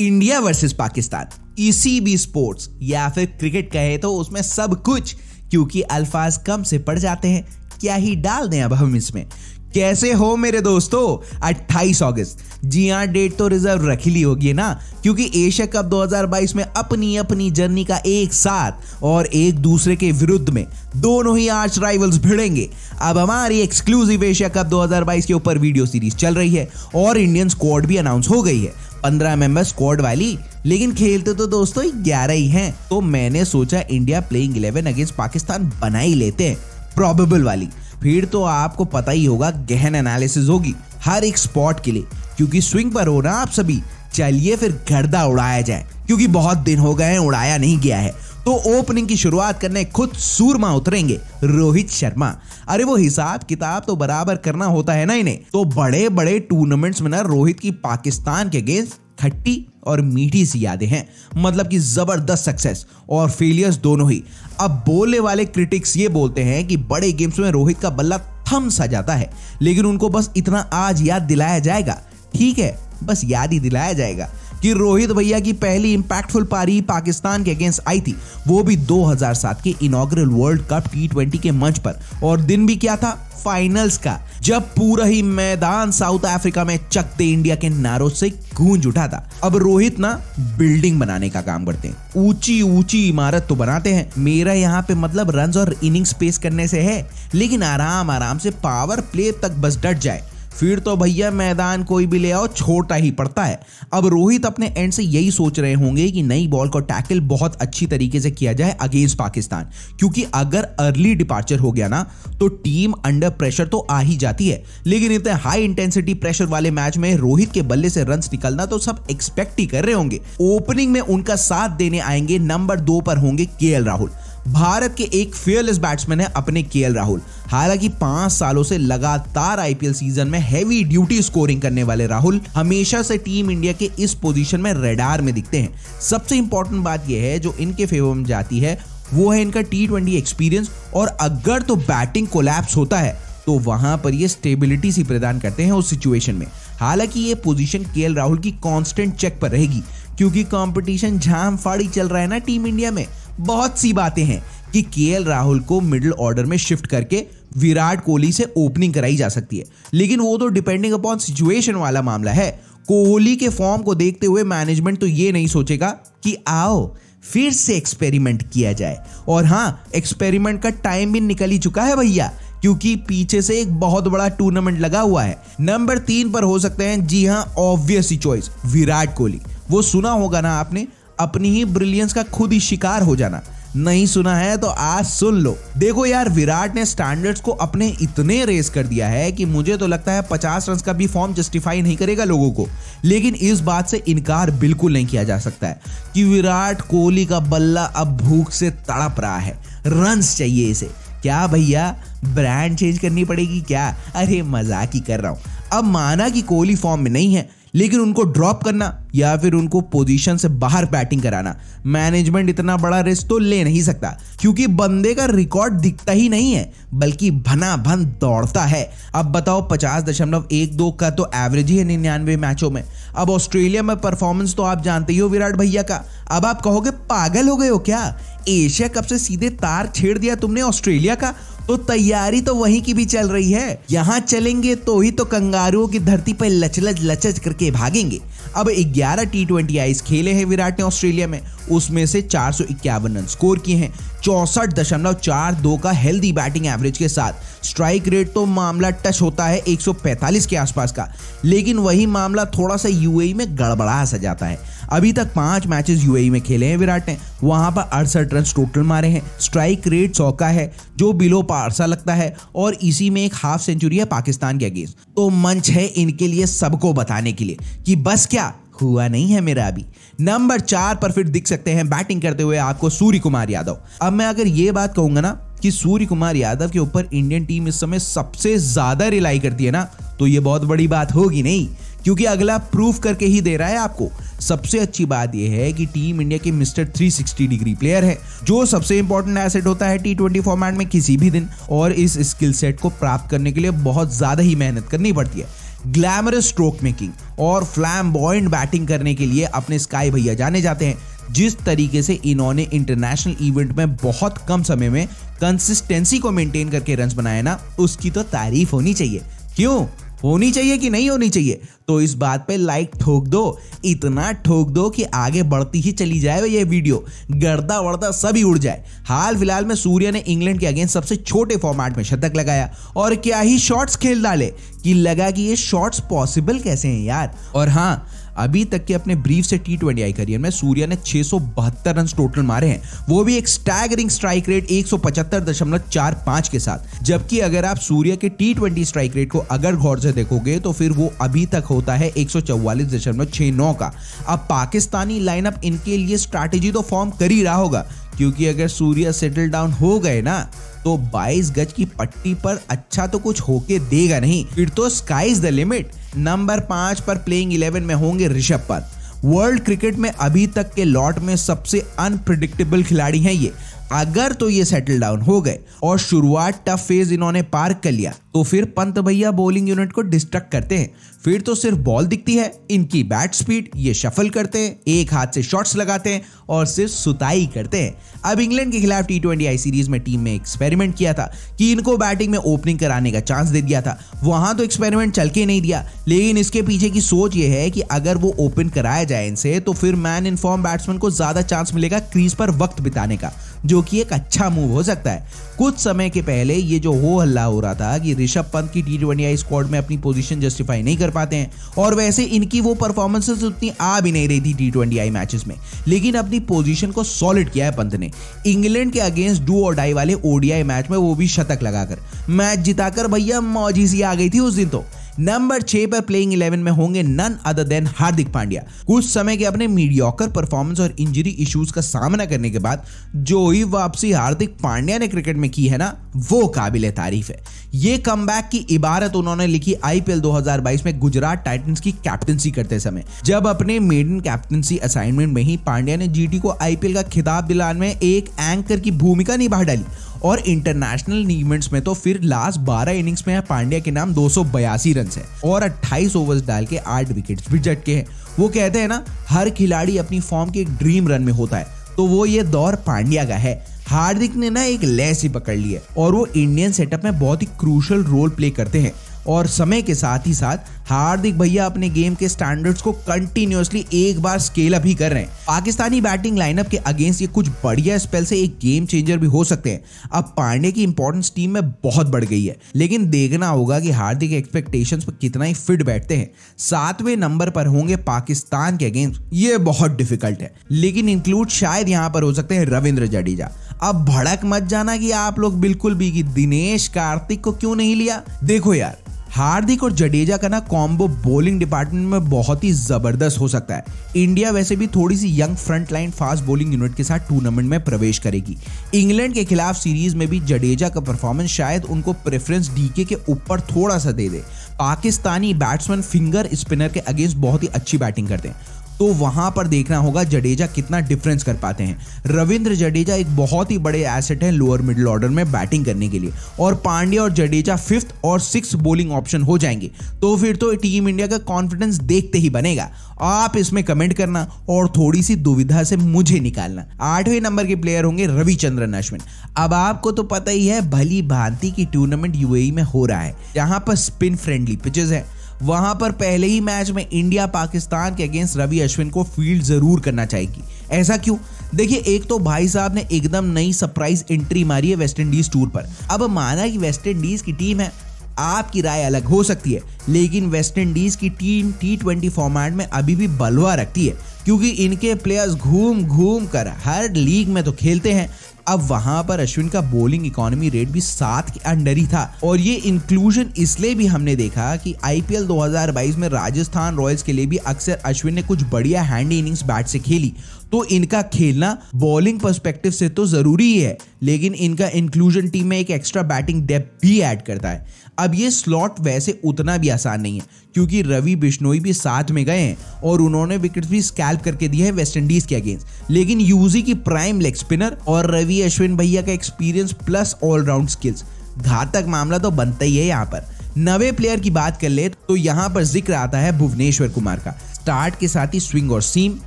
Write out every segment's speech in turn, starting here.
India versus Pakistan, किसी भी sports या फिर क्रिकेट कहे तो उसमें सब कुछ, क्योंकि अल्फाज कम से पड़ जाते हैं, क्या ही डाल दें अब हम इसमें। कैसे हो मेरे दोस्तों? 28 अगस्त, जी हाँ, डेट तो रिजर्व रख ली होगी ना, क्योंकि एशिया कप 2022 में अपनी अपनी जर्नी का एक साथ और एक दूसरे के विरुद्ध में दोनों ही आर्च राइवल्स भिड़ेंगे। अब हमारी एक्सक्लूसिव एशिया कप 2022 के ऊपर वीडियो सीरीज चल रही है और इंडियन स्क्वाड भी अनाउंस हो गई है, 15 मेंबर स्क्वाड वाली, लेकिन खेलते तो दोस्तों 11 ही हैं। तो मैंने सोचा इंडिया प्लेइंग 11 अगेंस्ट पाकिस्तान बना ही लेते हैं, प्रोबेबल वाली। फिर तो आपको पता ही होगा, गहन एनालिसिस होगी हर एक स्पॉट के लिए, क्योंकि स्विंग पर हो ना आप सभी। चलिए फिर गर्दा उड़ाया जाए, क्योंकि बहुत दिन हो गए हैं उड़ाया नहीं गया है। तो ओपनिंग की शुरुआत करने खुद सूरमा उतरेंगे, रोहित शर्मा। अरे वो हिसाब किताब तो बराबर करना होता है ना इन्हें। तो बड़े बड़े टूर्नामेंट्स में ना रोहित की पाकिस्तान के अगेंस्ट खट्टी और मीठी सी यादें हैं, मतलब कि जबरदस्त सक्सेस और फेलियर्स दोनों ही। अब बोलने वाले क्रिटिक्स ये बोलते हैं कि बड़े गेम्स में रोहित का बल्ला थम सा जाता है, लेकिन उनको बस इतना आज याद दिलाया जाएगा, ठीक है, बस याद ही दिलाया जाएगा कि रोहित भैया की पहली इंपैक्टफुल पारी पाकिस्तान के अगेंस्ट आई थी, वो भी 2007 के इनॉग्रल वर्ल्ड कप T20 के मंच पर। और दिन भी क्या था? फाइनल्स का, जब पूरा ही मैदान साउथ अफ्रीका में चक दे इंडिया के नारों से गूंज उठा था। अब रोहित ना बिल्डिंग बनाने का काम करते हैं, ऊंची ऊंची इमारत तो बनाते हैं, मेरा यहाँ पे मतलब रन्स और इनिंग स्पेस करने से है, लेकिन आराम आराम से पावर प्ले तक बस डट जाए, फिर तो भैया मैदान कोई भी ले आओ छोटा ही पड़ता है। अब रोहित अपने एंड से यही सोच रहे होंगे कि नई बॉल को टैकल बहुत अच्छी तरीके से किया जाए अगेंस्ट पाकिस्तान, क्योंकि अगर अर्ली डिपार्चर हो गया ना तो टीम अंडर प्रेशर तो आ ही जाती है। लेकिन इतने हाई इंटेंसिटी प्रेशर वाले मैच में रोहित के बल्ले से रन्स निकलना तो सब एक्सपेक्ट ही कर रहे होंगे। ओपनिंग में उनका साथ देने आएंगे नंबर 2 पर होंगे KL राहुल। भारत के एक फेयरलेस बैट्समैन है अपने KL राहुल। हालांकि 5 सालों से लगातार IPL सीजन में हैवी ड्यूटी स्कोरिंग करने वाले राहुल हमेशा से टीम इंडिया के इस पोजीशन में रडार में दिखते हैं। सबसे इंपॉर्टेंट बात यह है जो इनके फेवर में जाती है, वो है इनका T20 एक्सपीरियंस, और अगर तो बैटिंग कोलैप्स होता है तो वहां पर ये स्टेबिलिटी सी प्रदान करते हैं उस सिचुएशन में। हालांकि ये पोजीशन KL राहुल की कांस्टेंट चेक पर रहेगी, क्योंकि कंपटीशन झाम फाड़ी चल रहा है ना टीम इंडिया में। बहुत सी बातें हैं कि KL राहुल को मिडिल ऑर्डर में शिफ्ट करके विराट कोहली से ओपनिंग कराई जा सकती है, लेकिन वो तो डिपेंडिंग अपॉन सिचुएशन वाला मामला है। कोहली के फॉर्म को देखते हुए मैनेजमेंट तो ये नहीं सोचेगा कि आओ फिर से एक्सपेरिमेंट किया जाए। और हाँ, एक्सपेरिमेंट का टाइम भी निकल ही चुका है भैया, क्योंकि पीछे से एक बहुत बड़ा टूर्नामेंट लगा हुआ है। नंबर 3 पर हो सकते हैं, जी हाँ, ऑब्वियस ही चॉइस, विराट कोहली। वो सुना होगा ना आपने, अपनी ही ब्रिलियंस का खुद ही शिकार हो जाना। नहीं सुना है तो आज सुन लो। देखो यार, विराट ने स्टैंडर्ड्स को अपने इतने रेस कर दिया है कि मुझे तो लगता है 50 रन का भी फॉर्म जस्टिफाई नहीं करेगा लोगों को। लेकिन इस बात से इनकार बिल्कुल नहीं किया जा सकता है कि विराट कोहली का बल्ला अब भूख से तड़प रहा है, रन्स चाहिए इसे। क्या भैया ब्रांड चेंज करनी पड़ेगी क्या? अरे मजाक ही कर रहा हूं। अब माना कि कोहली फॉर्म में नहीं है, लेकिन उनको ड्रॉप करना या फिर उनको पोजीशन से बाहर बैटिंग कराना, मैनेजमेंट इतना बड़ा रिस्क तो ले नहीं सकता, क्योंकि बंदे का रिकॉर्ड दिखता ही नहीं है, बल्कि भना भन दौड़ता है। अब बताओ, 50.12 का तो एवरेज ही है 99 मैचों में। अब ऑस्ट्रेलिया में परफॉर्मेंस तो आप जानते ही हो विराट भैया का। अब आप कहोगे पागल हो गए हो क्या? एशिया कप से सीधे तार छेड़ दिया तुमने ऑस्ट्रेलिया का, तो तैयारी तो वहीं की भी चल रही है। यहां चलेंगे तो ही तो कंगारुओं की धरती पर लचलच करके भागेंगे। अब 11 T20 आईज खेले हैं विराट ने ऑस्ट्रेलिया में, उसमें से 451 रन स्कोर किए हैं, 64.42 का हेल्दी बैटिंग एवरेज के साथ। स्ट्राइक रेट तो मामला टच होता है 145 के आसपास का, लेकिन वही मामला थोड़ा सा UAE में गड़बड़ा सा जाता है। अभी तक 5 मैचेस UAE में खेले हैं विराट ने, वहां पर 68 रन टोटल मारे हैं। स्ट्राइक रेट 100 का है, जो बिलो पार सा लगता है, और इसी में एक हाफ सेंचुरी है पाकिस्तान के अगेंस्ट। तो मंच है इनके लिए सबको बताने के लिए कि बस क्या हुआ नहीं है मेरा अभी। नंबर 4 पर फिर दिख सकते हैं बैटिंग करते हुए आपको सूर्य कुमार यादव। अब मैं अगर ये बात कहूंगा ना कि सूर्य कुमार यादव के ऊपर इंडियन टीम इस समय सबसे ज्यादा रिलाई करती है ना, तो ये बहुत बड़ी बात होगी नहीं, क्योंकि अगला प्रूफ करके ही दे रहा है आपको। सबसे अच्छी बात यह है कि टीम इंडिया के मिस्टर 360 डिग्री प्लेयर है, जो सबसे इंपॉर्टेंट एसेट होता है T20 फॉर्मेट में किसी भी दिन, और इस स्किल सेट को प्राप्त करने के लिए बहुत ज्यादा ही मेहनत करनी पड़ती है। ग्लैमरस स्ट्रोक मेकिंग और फ्लैम्बॉयंट बैटिंग करने के लिए अपने स्काई भैया जाने जाते हैं। जिस तरीके से इन्होंने इंटरनेशनल इवेंट में बहुत कम समय में कंसिस्टेंसी को मेंटेन करके रन्स बनाए ना, उसकी तो तारीफ होनी चाहिए। क्यों होनी चाहिए कि नहीं होनी चाहिए? तो इस बात पे लाइक ठोक दो, इतना ठोक दो कि आगे बढ़ती ही चली जाए ये वीडियो, गर्दा वर्दा सभी उड़ जाए। हाल फिलहाल में सूर्या ने इंग्लैंड के अगेंस्ट सबसे छोटे फॉर्मेट में शतक लगाया और क्या ही शॉट्स खेल डाले कि लगा कि ये शॉट्स पॉसिबल कैसे हैं यार। और हाँ, अभी तक के अपने ब्रीफ से T20I करियर में सूर्या ने 672 रन टोटल मारे हैं, वो भी एक स्टैगरिंग स्ट्राइक रेट 175.45 के साथ। जबकि अगर आप सूर्या के T20 स्ट्राइक रेट को अगर गौर से देखोगे तो फिर वो अभी तक होता है 144.69 का। अब पाकिस्तानी लाइनअप इनके लिए स्ट्रैटेजी तो फॉर्म कर ही रहा होगा, क्योंकि अगर सूर्या सेटल डाउन हो गए ना तो 22 गज की पट्टी पर अच्छा तो कुछ होके देगा नहीं, फिर तो sky is the limit. Number 5 पर प्लेइंग 11 में होंगे ऋषभ पंत। वर्ल्ड क्रिकेट में अभी तक के लॉट में सबसे अनप्रिडिक्टेबल खिलाड़ी हैं ये। अगर तो ये सेटल डाउन हो गए और शुरुआत टफ फेज इन्होंने पार कर लिया तो फिर पंत भैया बॉलिंग यूनिट को डिस्ट्रक्ट करते हैं। फिर तो सिर्फ बॉल दिखती है, इनकी बैट स्पीड, ये शफल करते हैं, एक हाथ से शॉट्स लगाते हैं और सिर्फ सुताई करते हैं। अब इंग्लैंड के खिलाफ T20I सीरीज में टीम में एक्सपेरिमेंट किया था कि इनको बैटिंग में ओपनिंग कराने का चांस दे दिया था। वहां तो एक्सपेरिमेंट चल के नहीं दिया, लेकिन इसके पीछे की सोच ये है कि अगर वो ओपन कराया जाए इनसे तो फिर मैन इन फॉर्म बैट्समैन को ज्यादा चांस मिलेगा क्रीज पर वक्त बिताने का, जो कि एक अच्छा मूव हो सकता है। कुछ समय के पहले ये जो हो हल्ला हो रहा था कि ऋषभ पंत की T20I स्क्वाड में अपनी पोजीशन जस्टिफाई नहीं कर पाते हैं, और वैसे इनकी वो परफॉर्मेंसेस उतनी आ भी नहीं रही थी T20I मैचेस में, लेकिन अपनी पोजीशन को सॉलिड किया है पंत ने। इंग्लैंड के अगेंस्ट डू और डाई वाले ODI मैच में वो भी शतक लगाकर मैच जिताकर भैया मौजी सी आ गई थी उस दिन तो। नंबर 6 पर प्लेइंग 11 में होंगे none other than Hardik Pandya. कुछ समय के अपने मीडियोकर परफॉर्मेंस और इंजरी इश्यूज का सामना करने के बाद जो ही वापसी हार्दिक पांड्या ने क्रिकेट में की है ना, वो काबिले तारीफ है। ये कमबैक की इबारत उन्होंने लिखी IPL 2022 में गुजरात टाइटंस की कैप्टनसी करते समय, जब अपने मेडन कैप्टनसी असाइनमेंट में ही पांड्या ने GT को IPL का खिताब दिलाने में एक एंकर की भूमिका निभा डाली। और इंटरनेशनल इवेंट्स में तो फिर लास्ट 12 इनिंग्स में पांड्या के नाम 282 रन है और 28 ओवर्स डाल के 8 विकेट्स भी झटके हैं। वो कहते हैं ना, हर खिलाड़ी अपनी फॉर्म के एक ड्रीम रन में होता है, तो वो ये दौर पांड्या का है। हार्दिक ने ना एक लेस ही पकड़ ली है और वो इंडियन सेटअप में बहुत ही क्रूशल रोल प्ले करते हैं। और समय के साथ ही साथ हार्दिक भैया अपने गेम के स्टैंडर्ड्स को कंटिन्यूअसली एक बार स्केल अप ही कर रहे हैं। पाकिस्तानी बैटिंग लाइनअप के अगेंस्ट ये कुछ बढ़िया स्पेल से एक गेम चेंजर भी हो सकते हैं। अब पांड्या की इंपॉर्टेंस टीम में बहुत बढ़ गई है, लेकिन देखना होगा कि हार्दिक एक्सपेक्टेशंस पर कितना ही फिट बैठते हैं। 7वें नंबर पर होंगे पाकिस्तान के अगेंस्ट। ये बहुत डिफिकल्ट है, लेकिन इंक्लूड शायद यहाँ पर हो सकते हैं रविंद्र जडेजा। अब भड़क मत जाना कि आप लोग बिल्कुल भी कि दिनेश कार्तिक को क्यों नहीं लिया। देखो यार, हार्दिक और जडेजा का ना कॉम्बो बॉलिंग डिपार्टमेंट में बहुत ही जबरदस्त हो सकता है। इंडिया वैसे भी थोड़ी सी young front line fast bowling unit के साथ टूर्नामेंट में प्रवेश करेगी। इंग्लैंड के खिलाफ सीरीज में भी जडेजा का परफॉर्मेंस शायद उनको प्रेफरेंस DK के ऊपर थोड़ा सा दे दे। पाकिस्तानी बैट्समैन फिंगर स्पिनर के अगेंस्ट बहुत ही अच्छी बैटिंग करते हैं, तो वहां पर देखना होगा जडेजा कितना डिफरेंस कर पाते हैं। रविंद्र जडेजा एक बहुत ही बड़े एसेट है लोअर मिडिल ऑर्डर में बैटिंग करने के लिए, और पांड्या और जडेजा 5th और 6th बॉलिंग ऑप्शन हो जाएंगे, तो फिर तो टीम इंडिया का कॉन्फिडेंस देखते ही बनेगा। आप इसमें कमेंट करना और थोड़ी सी दुविधा से मुझे निकालना। 8वें नंबर के प्लेयर होंगे रविचंद्रन अश्विन। अब आपको तो पता ही है, भली भांति की टूर्नामेंट UAE में हो रहा है, जहां पर स्पिन फ्रेंडली पिचेस है। वहां पर पहले ही मैच में इंडिया पाकिस्तान के अगेंस्ट रवि अश्विन को फील्ड जरूर करना चाहिए। ऐसा क्यों? देखिए, एक तो भाई साहब ने एकदम नई सरप्राइज एंट्री मारी है वेस्ट इंडीज टूर पर। अब माना कि वेस्ट इंडीज की टीम है, आपकी राय अलग हो सकती है, लेकिन वेस्ट इंडीज की टीम T20 फॉर्मेट में अभी भी बलवा रखती है, क्योंकि इनके प्लेयर्स घूम घूम कर हर लीग में तो खेलते हैं। अब वहां पर अश्विन का बॉलिंग इकोनॉमी रेट भी 7 के अंडर ही था, और ये इंक्लूजन इसलिए भी हमने देखा कि IPL 2022 में राजस्थान रॉयल्स के लिए भी अक्सर अश्विन ने कुछ बढ़िया हैंडी इनिंग्स बैट से खेली, तो इनका खेलना बॉलिंग पर्सपेक्टिव से तो जरूरी ही है, लेकिन इनका इंक्लूजन टीम में एक एक्स्ट्रा बैटिंग डेप्थ भी ऐड करता है। अब ये स्लॉट वैसे उतना भी आसान नहीं है, क्योंकि रवि बिश्नोई भी साथ में गए हैं और उन्होंने विकेट्स भी स्कैल्प करके दिए हैं वेस्ट इंडीज के अगेंस्ट, लेकिन यूजी की प्राइम लेग स्पिनर और रवि अश्विन भैया का एक्सपीरियंस प्लस ऑलराउंड स्किल्स, घातक मामला तो बनता ही है यहाँ पर। नवे प्लेयर की बात कर ले तो यहाँ पर जिक्र आता है भुवनेश्वर कुमार का। स्टार्ट के साथ ही स्विंग और सीम,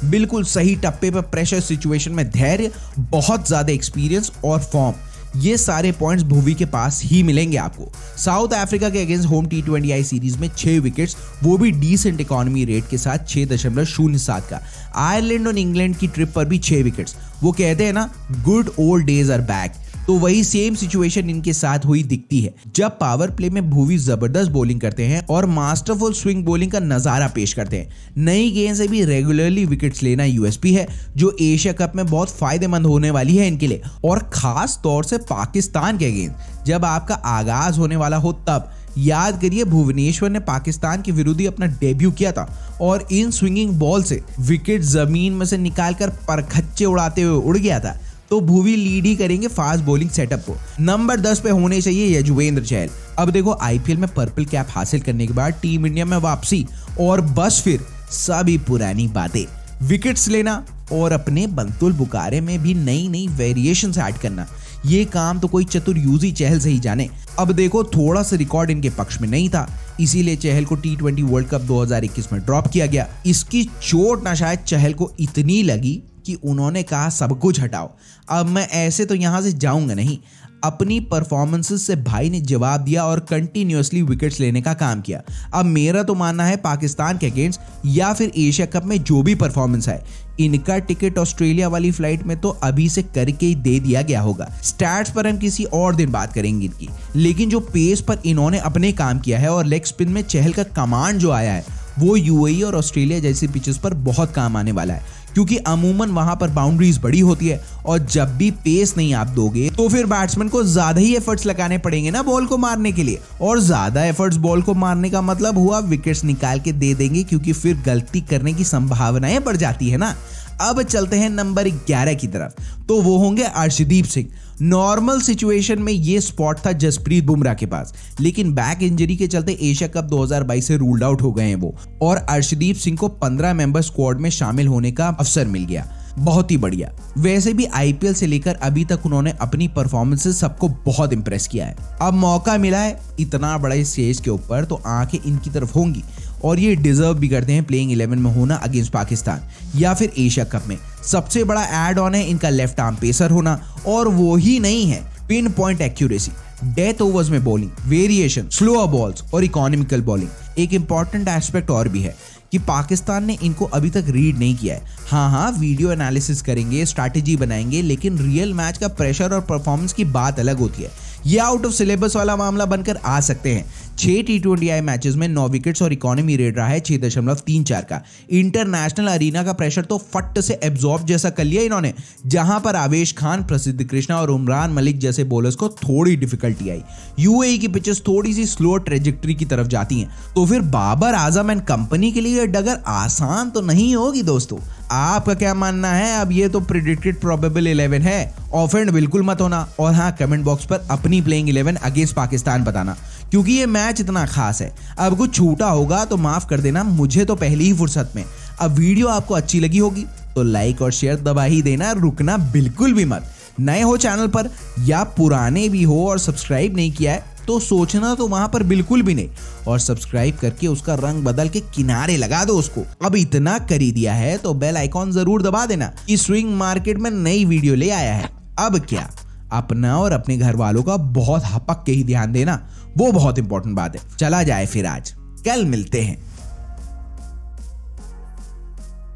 बिल्कुल सही टप्पे पर प्रेशर सिचुएशन में धैर्य, बहुत ज्यादा एक्सपीरियंस और फॉर्म, ये सारे पॉइंट्स भुवी के पास ही मिलेंगे आपको। साउथ अफ्रीका के अगेंस्ट होम T20I सीरीज में 6 विकेट्स, वो भी डिसेंट इकोनॉमी रेट के साथ 6.07 का। आयरलैंड और इंग्लैंड की ट्रिप पर भी 6 विकेट्स। वो कहते हैं ना, good old days are back, तो वही सेम सिचुएशन इनके साथ हुई दिखती है जब पावर प्ले में भुवी जबरदस्त बॉलिंग करते हैं और मास्टरफुल स्विंग बॉलिंग का नजारा पेश करते हैं। नई गेंद से भी रेगुलरली विकेट्स लेना यूएसपी है जो एशिया कप में बहुत फायदेमंद होने वाली है इनके लिए, और खास तौर से पाकिस्तान के अगेंस्ट जब आपका आगाज होने वाला हो तब। याद करिए भुवनेश्वर ने पाकिस्तान के विरुद्ध अपना डेब्यू किया था और इन स्विंगिंग बॉल से विकेट जमीन में से निकालकर परखच्चे उड़ाते हुए उड़ गया था। तो भुवी लीड ही करेंगे फास्ट बॉलिंग सेटअप को। नंबर 10 पे होने चाहिए यजुवेंद्र चहल। अब देखो आईपीएल में पर्पल कैप हासिल करने के बाद टीम इंडिया में वापसी और बस फिर सभी पुरानी बातें, विकेट्स लेना और अपने बंतुल बुकारे में भी नई नई वेरिएशंस ऐड करना, ये काम तो कोई चतुर यूजी चहल से ही जाने। अब देखो थोड़ा सा रिकॉर्ड इनके पक्ष में नहीं था, इसीलिए चहल को T20 वर्ल्ड कप 2021 में ड्रॉप किया गया। इसकी चोट ना शायद चहल को इतनी लगी कि उन्होंने कहा सब कुछ हटाओ, अब मैं ऐसे तो यहां से जाऊंगा नहीं। अपनी परफॉर्मेंसेस से भाई ने जवाब दिया और कंटिन्यूअसली विकेट्स लेने का काम किया। अब मेरा तो मानना है पाकिस्तान के अगेंस्ट या फिर एशिया कप में जो भी परफॉर्मेंस है, इनका टिकट ऑस्ट्रेलिया वाली फ्लाइट में तो अभी से करके ही दे दिया गया होगा। स्टैट्स पर हम किसी और दिन बात करेंगे इनकी, लेकिन जो पेस पर इन्होंने अपने काम किया है और लेग स्पिन में चहल का कमांड जो आया है, वो यूएई और ऑस्ट्रेलिया जैसी पिचेस पर बहुत काम आने वाला है, क्योंकि अमूमन वहां पर बाउंड्रीज बड़ी होती है और जब भी पेस नहीं आप दोगे तो फिर बैट्समैन को ज्यादा ही एफर्ट्स लगाने पड़ेंगे ना बॉल को मारने के लिए, और ज्यादा एफर्ट्स बॉल को मारने का मतलब हुआ विकेट्स निकाल के दे देंगे, क्योंकि फिर गलती करने की संभावनाएं बढ़ जाती है ना। अब चलते हैं नंबर 11 की तरफ, तो वो होंगे अर्शदीप सिंह। नॉर्मल सिचुएशन में ये स्पॉट था जसप्रीत बुमराह के पास, लेकिन बैक इंजरी के चलते एशिया कप 2022 से रूल्ड आउट हो गए हैं वो, और अर्शदीप सिंह को 15 मेंबर स्क्वाड में शामिल होने का अवसर मिल गया। बहुत ही बढ़िया। वैसे भी आईपीएल से लेकर अभी तक उन्होंने अपनी परफॉर्मेंसेस सबको बहुत इंप्रेस किया है। अब मौका मिला है इतना बड़ा स्टेज के ऊपर, तो आंखें इनकी तरफ होंगी और ये डिजर्व भी करते हैं प्लेइंग 11 में होना अगेंस्ट पाकिस्तान या फिर एशिया कप में। सबसे बड़ा ऐड ऑन है इनका लेफ्ट आर्म पेसर होना, और वो ही नहीं है pin point accuracy, death overs में बॉलिंग, वेरिएशन, स्लोअर बॉल्स और इकोनॉमिकल बॉलिंग। एक इंपॉर्टेंट एस्पेक्ट और भी है कि पाकिस्तान ने इनको अभी तक रीड नहीं किया है। हाँ, वीडियो एनालिसिस करेंगे, स्ट्रैटेजी बनाएंगे, लेकिन रियल मैच का प्रेशर और परफॉर्मेंस की बात अलग होती है। ये आउट ऑफ सिलेबस वाला मामला बनकर आ सकते हैं। 6 T20I मैचेस में 9 विकेट्स और इकोनॉमी रेट रहा है 6.34 का। इंटरनेशनल अरीना का प्रेशर तो फट से एब्जॉर्ब जैसा कर लिया इन्होंने, जहां पर आवेश खान, प्रसिद्ध कृष्णा और उमरान मलिक जैसे बॉलर्स को थोड़ी डिफिकल्टी आई। यूएई की पिचेस थोड़ी सी स्लो ट्रेजेक्टरी की तरफ जाती हैं, तो फिर बाबर आजम एंड कंपनी के लिए डगर आसान तो नहीं होगी दोस्तों। आपका क्या मानना है? अब ये तो प्रेडिक्टेड प्रोबेबल 11 है, ऑफेंड बिल्कुल मत होना, और हाँ कमेंट बॉक्स पर अपनी प्लेइंग 11 अगेंस्ट पाकिस्तान बताना, क्योंकि ये मैच इतना खास है। अब कुछ छूटा होगा तो माफ कर देना, मुझे तो पहली ही फुर्सत में। अब वीडियो आपको अच्छी लगी होगी तो लाइक और शेयर दबा ही देना, रुकना बिल्कुल भी मत। नए हो चैनल पर या पुराने भी हो और सब्सक्राइब नहीं किया है तो सोचना तो वहां पर बिल्कुल भी नहीं, और सब्सक्राइब करके उसका रंग बदल के किनारे लगा दो उसको। अब इतना कर ही दिया है तो बेल आइकॉन जरूर दबा देना कि स्विंग मार्केट में नई वीडियो ले आया है। अब क्या, अपना और अपने घर वालों का बहुत हपक के ही ध्यान देना, वो बहुत इंपॉर्टेंट बात है। चला जाए फिर, आज कल मिलते हैं।